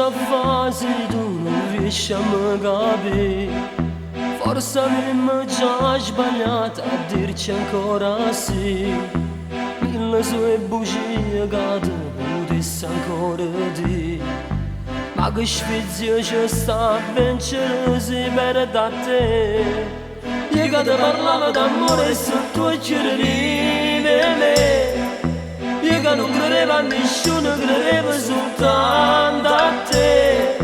già fasi tu non riesci a me capire. Forse abbiamo già sbagliato a dirci ancora sì. Mille sue bugie che tu potessi ancora dire. Ma che sfizio c'è sta a vincere si perde da te. Io che ti parlavo d'amore sotto i cieli di me. Io che non credevo a nessuno, credevo soltanto a te.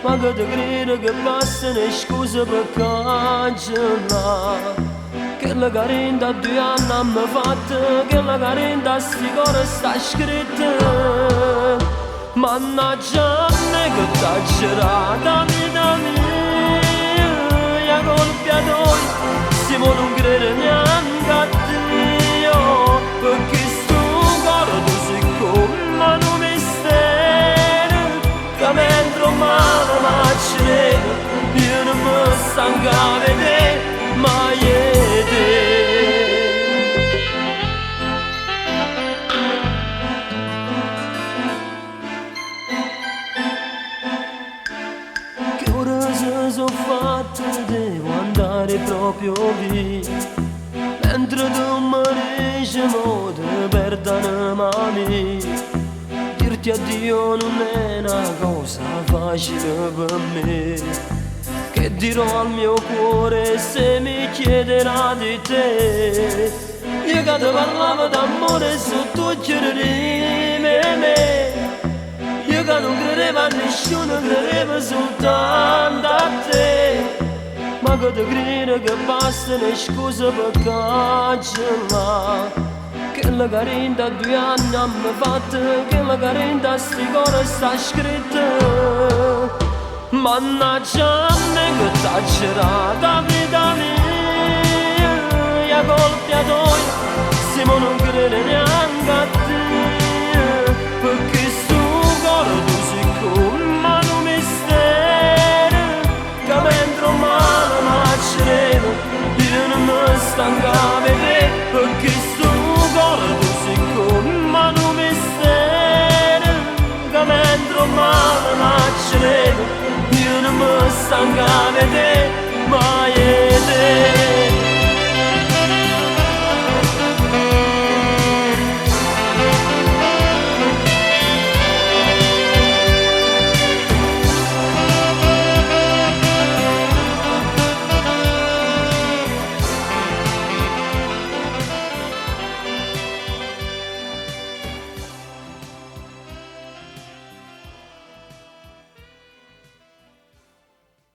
Ma che ti credo che passano scuse per cancellare. Che la carenta a 2 anni hanno fatto, che la carenta a sti cuore sta scritta. Mannaggia a me che t'ha girata vita mia, colpia noi, siamo non crede neanche a Dio, perché sto cuore tu sei come un mistero, che mentre male macchine, io non mi stanco a vedere mai te. Sono fatto, devo andare proprio via. Mentre tu mi dici mo ti perdonami a me. Dirti addio non è una cosa facile per me. Che dirò al mio cuore se mi chiederà di te. Io che ti parlavo d'amore sotto i cieli di me. Io che non credevo a nessuno, credevo soltanto a te. Ma che ti credo che bastano scuse per cancellare. Che la carenta a 2 anni hanno fatto, che la carenta a sti cuore sta scritta. Mannaggia a me che t'ha girata vita mia, colpia toi, siamo non crede neanche a te. Perché tu sei come un mistero, che mentre male macchine, io non mi stanco a vedere. Perché sto cuore tu sei come un mistero, che mentre male macchine, io non mi stanco a vedere.